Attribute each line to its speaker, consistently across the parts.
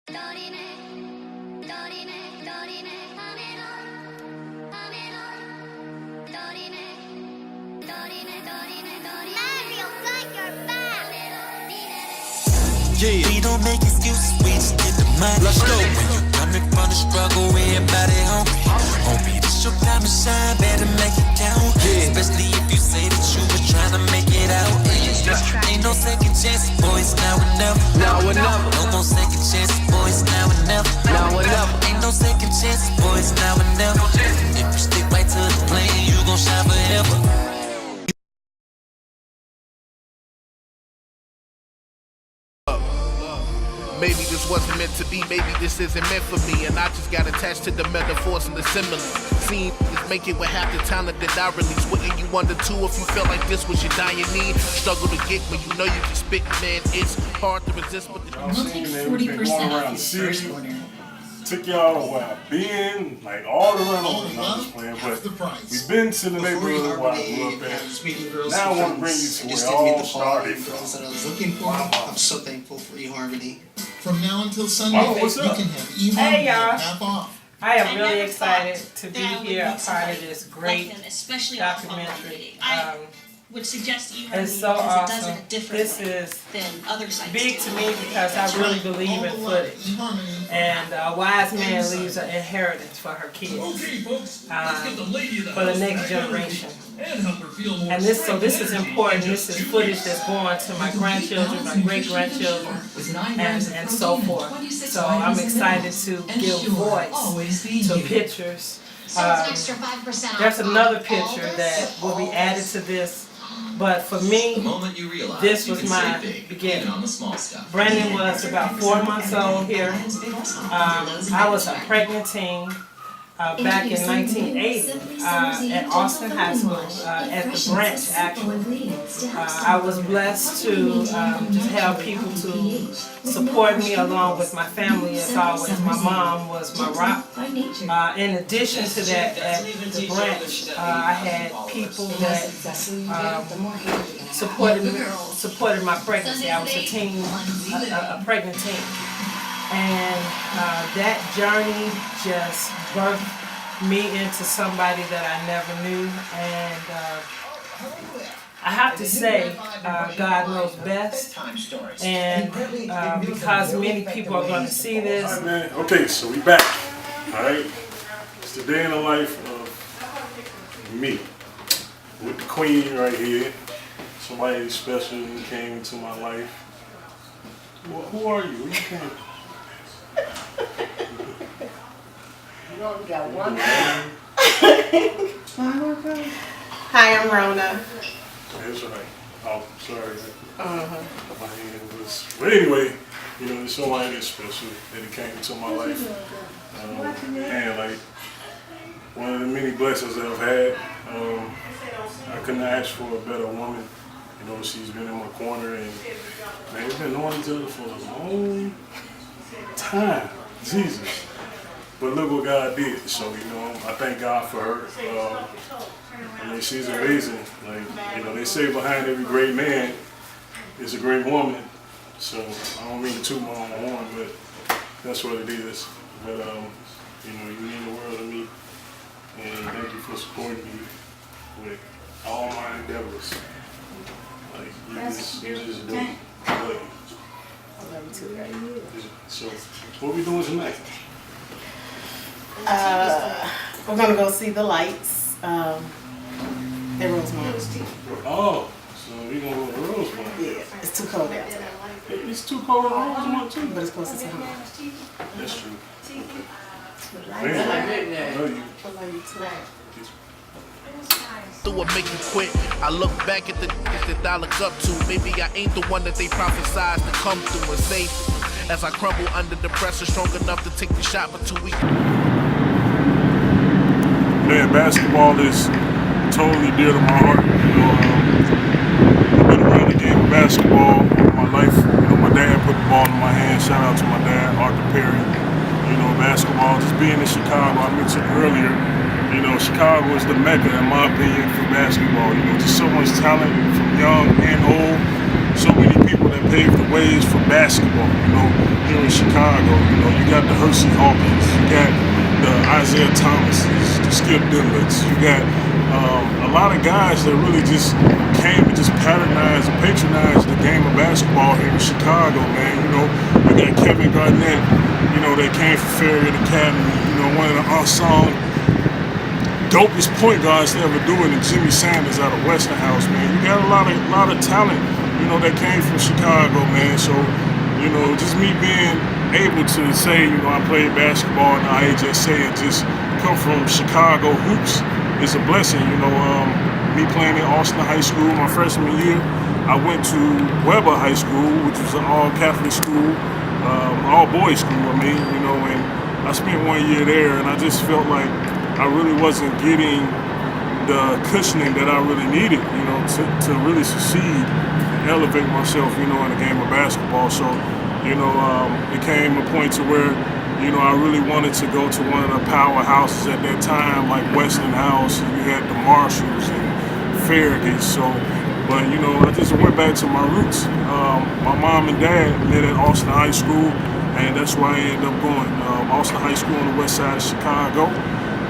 Speaker 1: Yeah. We don't make excuses, we just get the money. Let's go. When you coming from the struggle, everybody hungry. Homie, this your time to shine, better make it count. Yeah. Especially if you say that you were trying to make it out. Ain't no second chance, boys, now or never.
Speaker 2: Now or never.
Speaker 1: No more second chance, boys, now or never.
Speaker 2: Now or never.
Speaker 1: Ain't no second chance, boys, now or never. If you stick right to the plan, you gon' shine forever.
Speaker 3: Maybe this wasn't meant to be, maybe this isn't meant for me. And I just got attached to the metaphors and the similes. Seeing this make it with half the talent that I release. Wouldn't you wonder too if you felt like this was your dying need? Struggle to get when you know you can spit, man. It's hard to resist, but the
Speaker 4: 40%
Speaker 5: around the city. Took y'all to where I've been, like all the rentals. I'm just playing, but we've been to the neighborhood where I grew up at. Now I want to bring you to where it all started from.
Speaker 6: Girls that I was looking for. I'm so thankful for eHarmony.
Speaker 7: From now until Sunday,
Speaker 5: what's
Speaker 7: you
Speaker 5: up?
Speaker 7: can have eHarmony
Speaker 8: Hey, y'all.
Speaker 7: half off.
Speaker 8: I am really excited to be here, a part of this great
Speaker 9: especially
Speaker 8: documentary.
Speaker 9: Would suggest that you
Speaker 8: It's so awesome. This is
Speaker 9: than other sites.
Speaker 8: big to me because I really believe in footage.
Speaker 7: eHarmony.
Speaker 8: And a wise man leaves an inheritance for her kids,
Speaker 10: Okay, folks, let's get the lady of the
Speaker 8: for the
Speaker 10: house
Speaker 8: next
Speaker 10: back on
Speaker 8: generation.
Speaker 10: and help her feel more
Speaker 8: And this, so this is
Speaker 10: strength,
Speaker 8: important.
Speaker 10: energy,
Speaker 8: This is
Speaker 10: and
Speaker 8: footage that's going to my grandchildren, my great-grandchildren, and so forth. So I'm excited to give voice to pictures. There's another picture that will be added to this. But for me, this was my beginning. Brandon was about 4 months old here. I was a pregnant teen back in 1980 at Austin High School, at the branch actually. I was blessed to just have people to support me along with my family as always. My mom was my rock. In addition to that, at the branch, I had people that supported my pregnancy. I was a teen, a pregnant teen. And that journey just birthed me into somebody that I never knew. And I have to say, God knows best. And because many people are going to see this.
Speaker 5: All right, man. Okay, so we back. All right. It's the day in the life of me. With the queen right here. Somebody special who came into my life. Who are you? Where you came from?
Speaker 2: You only got one.
Speaker 8: Hi, I'm Rona.
Speaker 5: That's right. Oh, sorry. My hand was. But anyway, you know, there's somebody that's special that came into my life. And like one of the many blessings that I've had. I couldn't ask for a better woman. You know, she's been in my corner, and man, we've been knowing each other for a long time. Jesus. But look what God did. So, you know, I thank God for her. I mean, she's amazing. Like, you know, they say behind every great man is a great woman. So, I don't mean to toot my own horn, but that's what it is. But, you know, you mean the world to me. And thank you for supporting me with all my endeavors. Like, you just do it. I love you.
Speaker 8: I love you too, right?
Speaker 5: So, what we doing tonight?
Speaker 8: We're gonna go see the lights at Rosemont.
Speaker 5: Oh, so we gonna go to Rosemont?
Speaker 8: Yeah, it's too cold out there.
Speaker 5: It's too cold at Rosemont too.
Speaker 8: But it's closer to home.
Speaker 5: That's true.
Speaker 8: I
Speaker 5: love you.
Speaker 8: love you too.
Speaker 3: through and make you quit. I look back at the that I look up to. Maybe I ain't the one that they prophesized to come through and save me. As I crumble under the pressure, strong enough to take the shot for 2 weeks.
Speaker 5: Man, basketball is totally dear to my heart. You know, I've been around the game of basketball all my life. You know, my dad put the ball in my hand. Shout out to my dad, Arthur Perry. You know, basketball, just being in Chicago, I mentioned earlier, you know, Chicago is the mecca, in my opinion, for basketball. You know, just so much talent from young and old. So many people that paved the ways for basketball. You know, here in Chicago, you know, you got the Hersey Hawkins, you got the Isaiah Thomases, the Skip Dillons, you got a lot of guys that really just came and just patronized and patronized the game of basketball here in Chicago, man. You know, you got Kevin Garnett, you know, that came from Farragut Academy, you know, one of the unsung dopest point guards to ever do it, and Jimmy Sanders out of Westinghouse, man. You got a lot of talent, you know, that came from Chicago, man. So, you know, just me being able to say, you know, I played basketball in the IHSA and just come from Chicago hoops is a blessing. You know, me playing at Austin High School my freshman year, I went to Weber High School, which was an all-Catholic school, all-boys school, I mean, you know, and I spent 1 year there, and I just felt like I really wasn't getting the cushioning that I really needed, you know, to really succeed and elevate myself, you know, in the game of basketball. So, you know, it came a point to where, you know, I really wanted to go to one of the powerhouses at that time, like Westinghouse, and you had the Marshalls and Farragut. So, but, you know, I just went back to my roots. My mom and dad met at Austin High School, and that's why I ended up going. Austin High School on the west side of Chicago.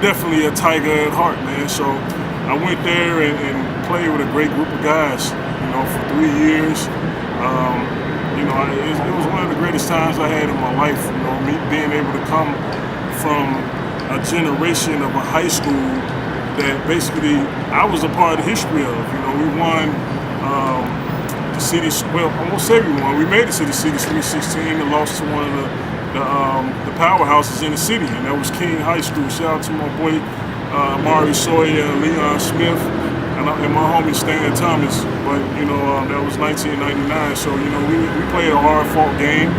Speaker 5: Definitely a Tiger at heart, man. So I went there and played with a great group of guys, you know, for 3 years. You know, it was one of the greatest times I had in my life, you know, me being able to come from a generation of a high school that basically I was a part of the history of. You know, we won the city, well, almost everyone. We made it to the city Sweet 16 and lost to one of the powerhouses in the city, and that was King High School. Shout out to my boy Amari Sawyer and Leon Smith, and my homie Stan Thomas. But, you know, that was 1999, so, you know, we played a hard-fought game,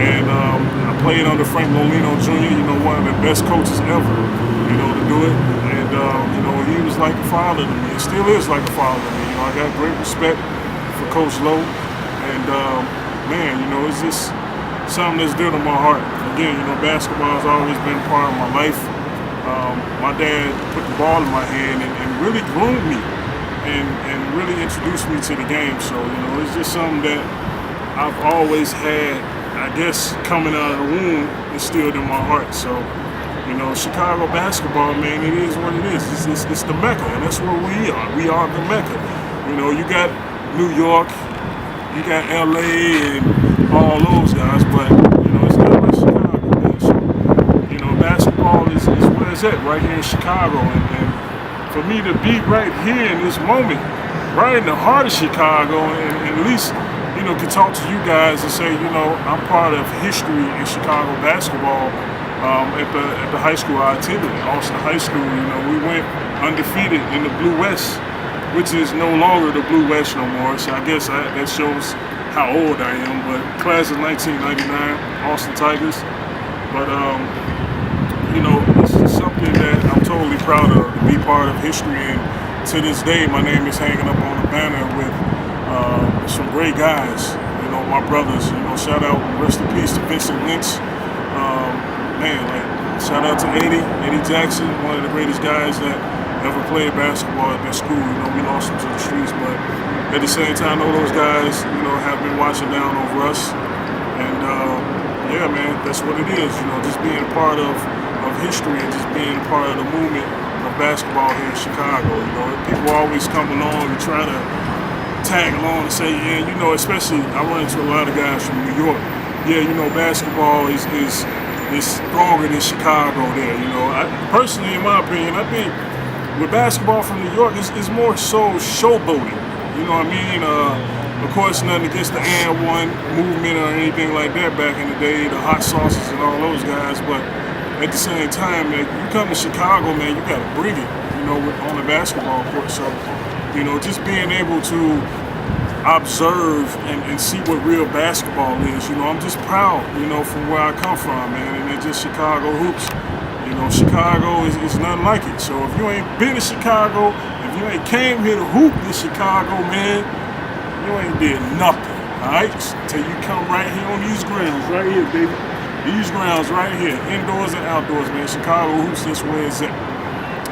Speaker 5: and I played under Frank Molino Jr., you know, one of the best coaches ever, you know, to do it. And, you know, he was like a father to me. It still is like a father to me. You know, I got great respect for Coach Lowe, and, man, you know, it's just something that's dear to my heart. Again, you know, basketball has always been a part of my life. My dad put the ball in my hand and really groomed me and really introduced me to the game. So, you know, it's just something that I've always had, I guess, coming out of the womb, instilled in my heart. So, you know, Chicago basketball, man, it is what it is. It's the Mecca, and that's where we are. We are the Mecca. You know, you got New York, you got LA, and all those guys, but, you know, it's not like Chicago, man. So, you know, basketball is where it's at, right here in Chicago. And for me to be right here in this moment, right in the heart of Chicago, and at least, you know, can talk to you guys and say, you know, I'm part of history in Chicago basketball. At the high school I attended, Austin High School, you know, we went undefeated in the Blue West, which is no longer the Blue West no more. So I guess that shows how old I am. But class of 1999, Austin Tigers. But you know, it's just something that I'm totally proud of, to be part of history. And to this day, my name is hanging up on the banner with some great guys. You know, my brothers. You know, shout out, rest in peace to Vincent Lynch. Man, like, shout out to Eddie Jackson, one of the greatest guys that ever played basketball at that school. You know, we lost him to the streets, but at the same time, all those guys, you know, have been watching down over us. And yeah, man, that's what it is. You know, just being a part of history and just being a part of the movement of basketball here in Chicago. You know, people always come along and try to tag along and say, yeah, you know, especially I run into a lot of guys from New York. Yeah, you know, basketball is stronger than Chicago there. You know, personally, in my opinion, I think with basketball from New York, it's more so showboating. You know what I mean? Of course, nothing against the and one movement or anything like that back in the day, the hot sauces and all those guys. But at the same time, man, you come to Chicago, man, you got to bring it, you know, on the basketball court. So, you know, just being able to observe and see what real basketball is. You know, I'm just proud, you know, from where I come from, man, and it's just Chicago hoops. You know, Chicago is nothing like it. So if you ain't been to Chicago, if you ain't came here to hoop in Chicago, man, you ain't did nothing, all right? Till you come right here on these grounds, right here, baby. These grounds right here, indoors and outdoors, man. Chicago hoops, that's where it's at.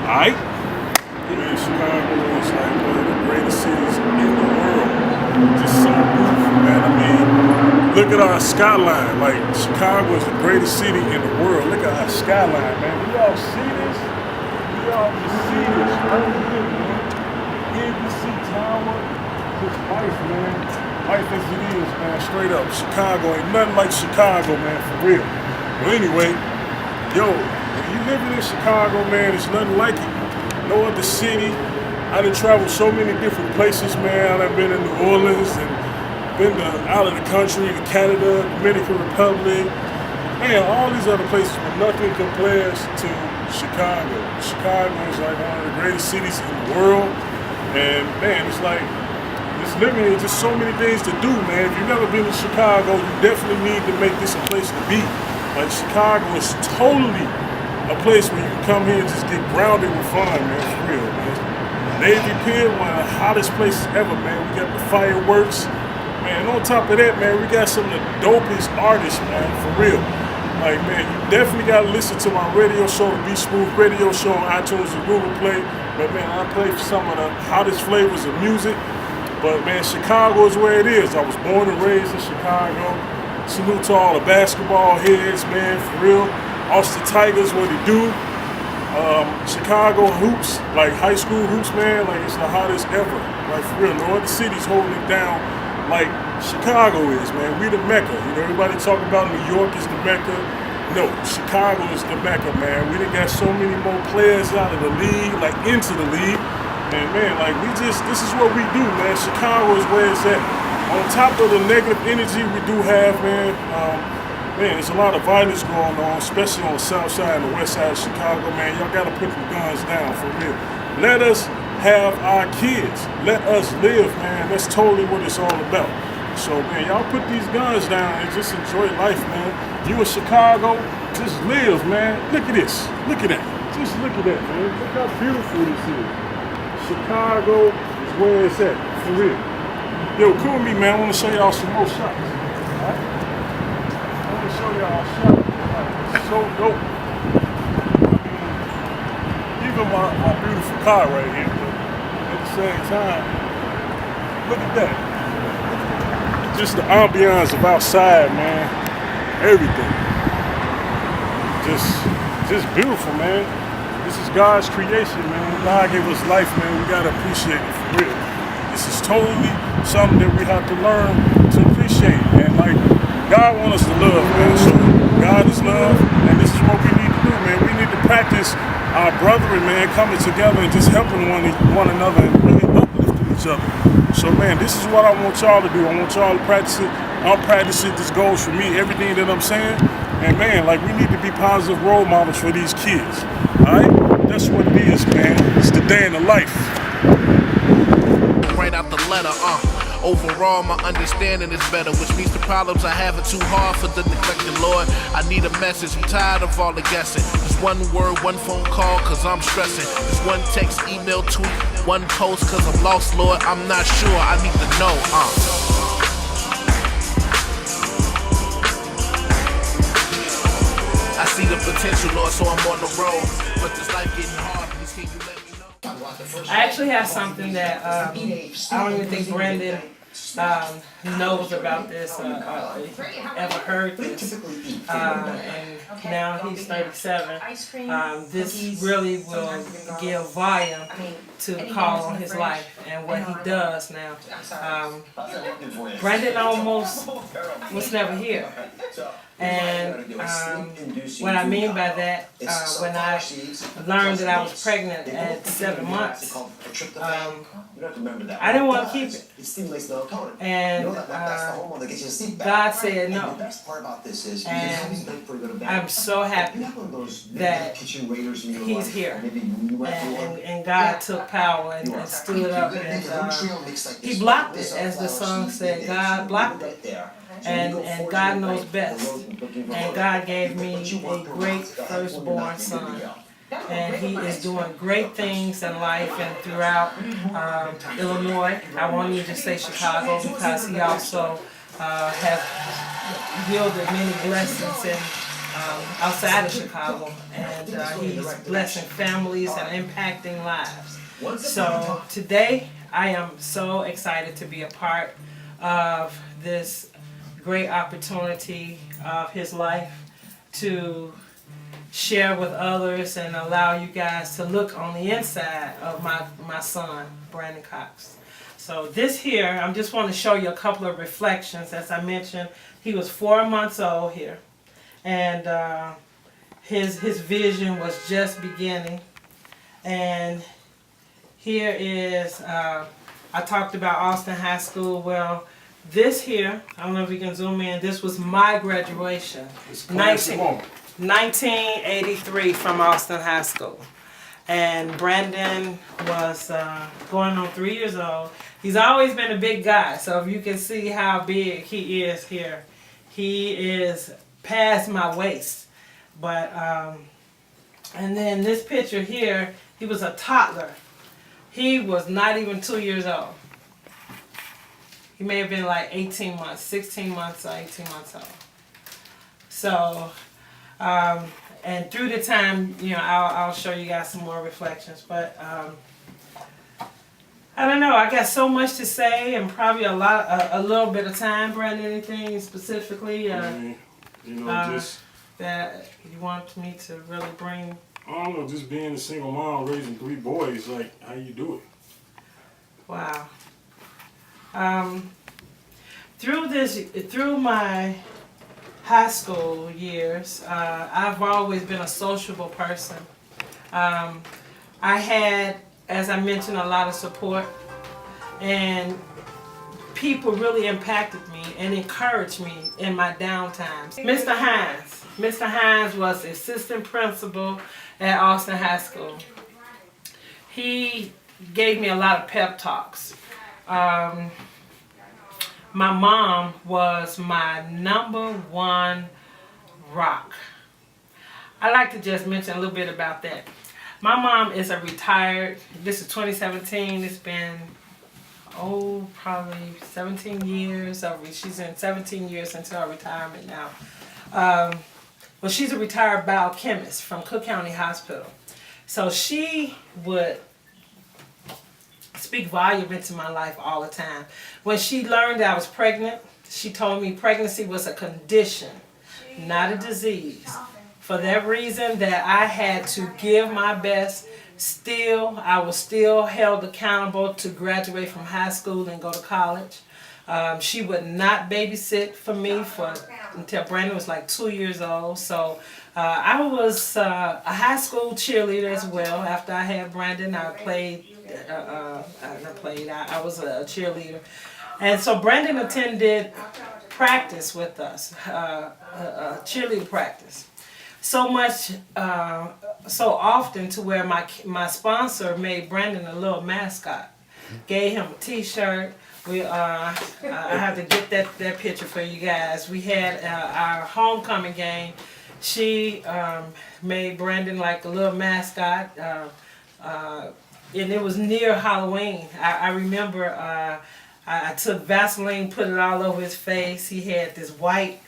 Speaker 5: Alright? Man, Chicago is like one of the greatest cities in the world. Just so beautiful, man. I mean, look at our skyline. Like, Chicago is the greatest city in the world. Look at our skyline, man. Do y'all see this? Do y'all just see this right here, man? ABC Tower. Just life, man. Life as it is, man. Straight up. Chicago ain't nothing like Chicago, man, for real. But anyway, yo, if you living in Chicago, man, it's nothing like it. No other city. I done traveled so many different places, man. I've been in New Orleans and been to out of the country, to Canada, Dominican Republic, man, all these other places, but nothing compares to Chicago. Chicago is like one of the greatest cities in the world, and man, it's like, it's living here, just so many things to do, man. If you've never been to Chicago, you definitely need to make this a place to be. Like, Chicago is totally a place where you can come here and just get grounded with fun, man, for real, man. Navy Pier, one of the hottest places ever, man. We got the fireworks. Man, on top of that, man, we got some of the dopest artists, man, for real. Like, man, you definitely got to listen to my radio show, the Be Smooth radio show on iTunes and Google Play. But, man, I play some of the hottest flavors of music. But, man, Chicago is where it is. I was born and raised in Chicago. Salute to all the basketball heads, man, for real. Austin Tigers, what they do. Chicago hoops, like high school hoops, man, like it's the hottest ever. Like, for real, no other city's holding it down like Chicago is, man. We the Mecca. You know, everybody talk about New York is the Mecca. No, Chicago is the Mecca, man. We done got so many more players out of the league, like into the league. And man, like this is what we do, man. Chicago is where it's at. On top of the negative energy we do have, man, man, there's a lot of violence going on, especially on the south side and the west side of Chicago, man. Y'all gotta put the guns down, for real. Let us have our kids. Let us live, man. That's totally what it's all about. So, man, y'all put these guns down and just enjoy life, man. You in Chicago, just live, man. Look at this. Look at that. Just look at that, man. Look how beautiful this is. Chicago is where it's at, for real. Yo, come with me, man. I want to show y'all some more shots. All right? Show y'all shots. It's so dope. I mean, even my beautiful car right here, but at the same time, look at that. Just the ambiance of outside, man. Everything. Just beautiful, man. This is God's creation, man. God gave us life, man. We gotta appreciate it for real. This is totally something that we have to learn to appreciate, man. Like, God wants us to love, man. So God is love, and this is what we need to do, man. We need to practice our brethren, man, coming together and just helping one another and really uplifting each other. So, man, this is what I want y'all to do. I want y'all to practice it. I'll practice it. This goes for me, everything that I'm saying. And, man, like, we need to be positive role models for these kids. All right? That's what it is, man. It's the day in the life.
Speaker 3: Right out the letter, Overall, my understanding is better, which means the problems I have are too hard for the neglected Lord. I need a message, I'm tired of all the guessing. Just one word, one phone call, cause I'm stressing. Just one text, email, tweet, one post, cause I'm lost, Lord. I'm not sure, I need to know, I see the potential, Lord, so I'm on the road. But this life getting hard, please can you let me know?
Speaker 8: I actually have something that I don't even think Brandan knows about this, ever heard this, and now he's 37. This really will give volume to the call on his life and what he does now. Brandan almost was never here. And what I mean by that, when I learned that I was pregnant at 7 months, I didn't want to keep it. And God said no. And I'm so happy that he's here. And God took power and stood up, and he blocked it, as the song said. God blocked it. And God knows best. And God gave me a great firstborn son. And he is doing great things in life and throughout Illinois. I won't even just say Chicago, because he also has yielded many blessings in outside of Chicago, and he's blessing families and impacting lives. So today I am so excited to be a part of this great opportunity of his life to share with others and allow you guys to look on the inside of my son, Brandan Cox. So this here, I just want to show you a couple of reflections. As I mentioned, he was 4 months old here, and his vision was just beginning. And here is, I talked about Austin High School. Well, this here, I don't know if we can zoom in, this was my graduation. 1983 from Austin High School. And Brandan was going on 3 years old. He's always been a big guy, so if you can see how big he is here, he is past my waist. But, and then this picture here, he was a toddler. He was not even 2 years old. He may have been like 18 months, 16 months or 18 months old. So, and through the time, you know, I'll show you guys some more reflections. But I don't know. I got so much to say, and probably a little bit of time. Brandan, anything specifically
Speaker 5: just
Speaker 8: that you want me to really bring?
Speaker 5: I don't know, just being a single mom raising 3 boys, like how you do it.
Speaker 8: Wow. Through my high school years, I've always been a sociable person. I had, as I mentioned, a lot of support, and people really impacted me and encouraged me in my downtimes. Mr. Hines was assistant principal at Austin High School. He gave me a lot of pep talks. My mom was my #1 rock. I like to just mention a little bit about that. My mom is a retired, this is 2017, it's been, probably 17 years. She's in 17 years into her retirement now. Well, she's a retired biochemist from Cook County Hospital. So she would speak volume into my life all the time. When she learned I was pregnant, she told me pregnancy was a condition, not a disease. For that reason that I had to give my best. Still, I was still held accountable to graduate from high school and go to college. She would not babysit for me until Brandan was like 2 years old. So I was a high school cheerleader as well. After I had Brandan, I was a cheerleader. And so Brandan attended practice with us, cheerleader practice. So much, so often to where my sponsor made Brandan a little mascot. Gave him a t-shirt. I have to get that picture for you guys. We had our homecoming game. She made Brandan like a little mascot. And it was near Halloween. I remember I took Vaseline, put it all over his face. He had this white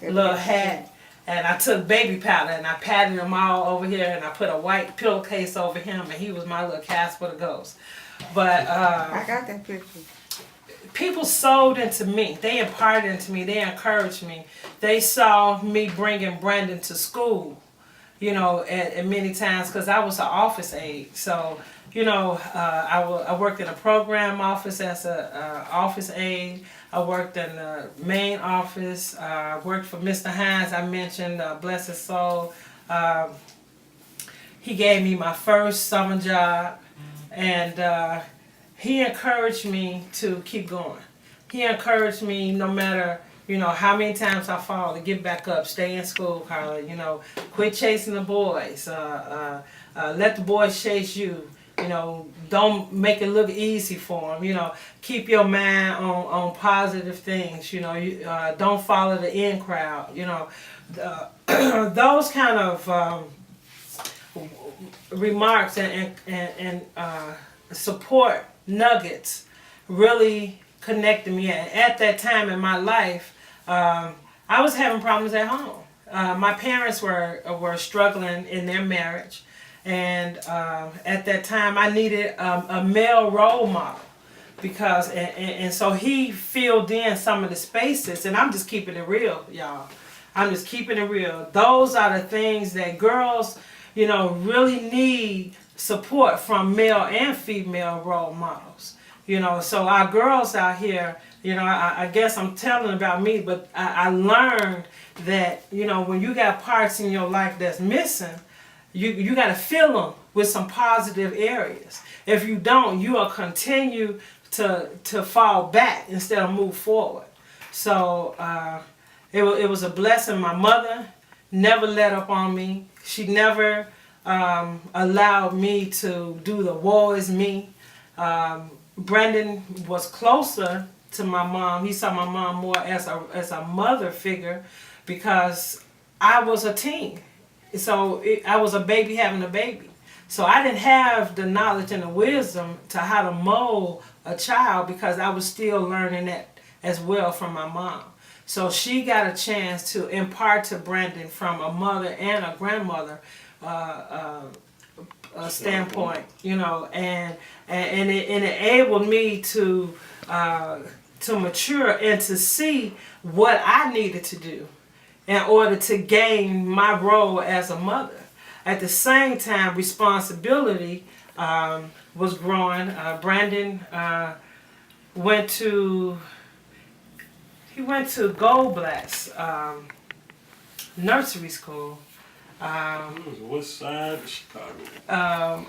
Speaker 8: little hat. And I took baby powder and I patted him all over here, and I put a white pillowcase over him, and he was my little Casper the Ghost. But
Speaker 2: I got that picture.
Speaker 8: People sold into me. They imparted into me. They encouraged me. They saw me bringing Brandan to school, you know, at many times, because I was an office aide. So, you know, I worked in a program office as a office aide. I worked in the main office. I worked for Mr. Hines, I mentioned, bless his soul. He gave me my first summer job, and he encouraged me to keep going. He encouraged me no matter, you know, how many times I fall, to get back up, stay in school, Carla, you know, quit chasing the boys, let the boys chase you. You know, don't make it look easy for them. You know, keep your mind on positive things. You know, don't follow the in crowd. You know, those kind of remarks and support nuggets really connected me. And at that time in my life, I was having problems at home. my parents were struggling in their marriage, and at that time I needed a male role model, because and so he filled in some of the spaces, and I'm just keeping it real, y'all. I'm just keeping it real. Those are the things that girls, you know, really need support from male and female role models. You know, so our girls out here, you know, I guess I'm telling about me, but I learned that, you know, when you got parts in your life that's missing, you got to fill them with some positive areas. If you don't, you will continue to fall back instead of move forward. So it was a blessing. My mother never let up on me. She never allowed me to do the woe is me. Brandan was closer to my mom. He saw my mom more as a mother figure, because I was a teen. So I was a baby having a baby. So I didn't have the knowledge and the wisdom to how to mold a child, because I was still learning that as well from my mom. So she got a chance to impart to Brandan from a mother and a grandmother standpoint, you know, and it enabled me to mature and to see what I needed to do in order to gain my role as a mother. At the same time, responsibility was growing. Brandan went to Goldblatt's nursery school.
Speaker 5: It was the west side of Chicago.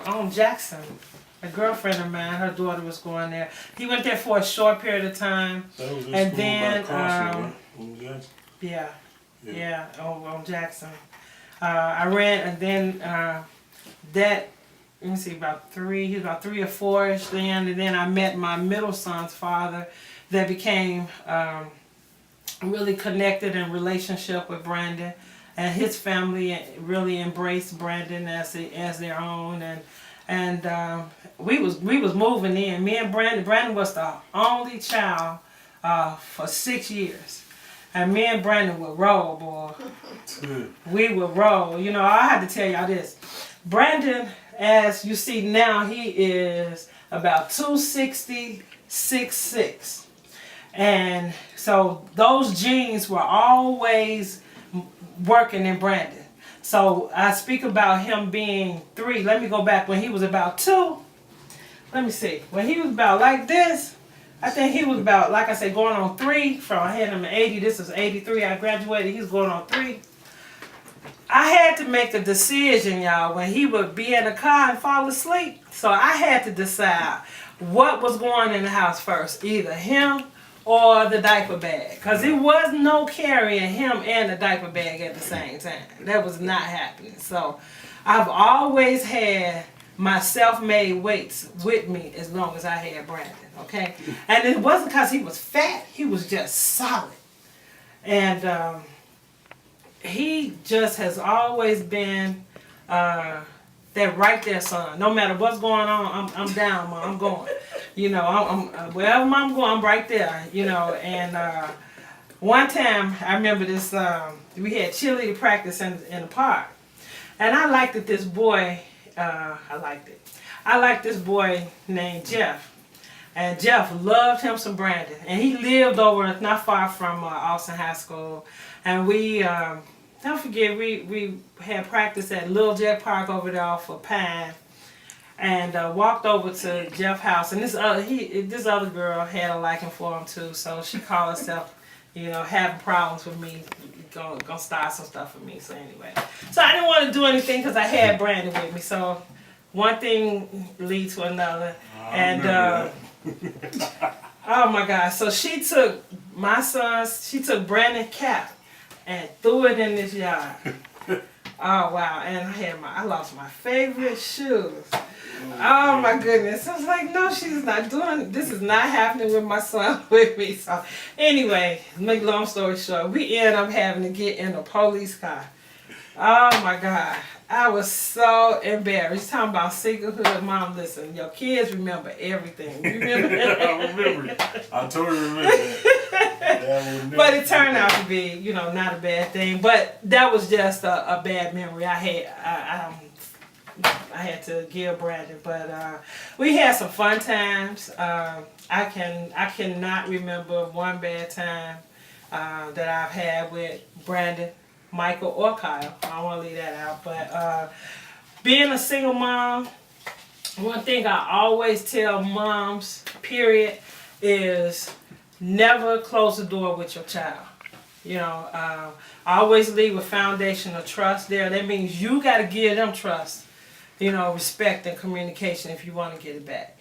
Speaker 8: On Jackson. A girlfriend of mine, her daughter was going there. He went there for a short period of time.
Speaker 5: That was
Speaker 8: And
Speaker 5: school
Speaker 8: then,
Speaker 5: by Crossing, on Jackson.
Speaker 8: Yeah, on Jackson. I ran, and then that, let me see, he was about 3 or 4-ish then, and then I met my middle son's father that became really connected in relationship with Brandan, and his family really embraced Brandan as their own, and we was moving in. Me and Brandan was the only child for 6 years. And me and Brandan would roll, boy. We would roll. You know, I had to tell y'all this. Brandan, as you see now, he is about 260, 6'6". And so those genes were always working in Brandan. So I speak about him being 3. Let me go back when he was about 2. Let me see. When he was about like this, I think he was about, like I said, going on 3. I had him in 80. This is 83. I graduated. He was going on 3. I had to make a decision, y'all, when he would be in the car and fall asleep. So I had to decide what was going in the house first, either him or the diaper bag. Because it was no carrying him and the diaper bag at the same time. That was not happening. So I've always had my self-made weights with me as long as I had Brandan, okay? And it wasn't because he was fat, he was just solid. And he just has always been that right there son. No matter what's going on, I'm down, Mom, I'm going. You know, I'm wherever I'm going, I'm right there, you know. And one time, I remember this, we had cheerleader practice in the park. And I liked this boy, I liked this boy named Jeff. And Jeff loved him some Brandan. And he lived over not far from Austin High School. And we, don't forget, we had practice at Little Jet Park over there off of Pine. And walked over to Jeff's house. And this other girl had a liking for him too. So she called herself, you know, having problems with me. Gonna start some stuff with me. So anyway. So I didn't want to do anything because I had Brandan with me. So one thing leads to another. Oh my God. So she took Brandan's cap and threw it in this yard. Oh wow. And I lost my favorite shoes. Oh my goodness. I was like, no, she's not doing, this is not happening with my son with me. So anyway, make long story short, we ended up having to get in a police car. Oh my God. I was so embarrassed. Talking about singlehood, Mom. Listen, your kids remember everything. You remember that?
Speaker 5: I remember it. I totally remember that.
Speaker 8: But it turned out to be, you know, not a bad thing. But that was just a bad memory I had. I had to give Brandon, but we had some fun times. I cannot remember one bad time that I've had with Brandon, Michael, or Kyle. I don't want to leave that out. But being a single mom, one thing I always tell moms, period, is never close the door with your child. You know, always leave a foundation of trust there. That means you got to give them trust, you know, respect and communication if you want to get it back.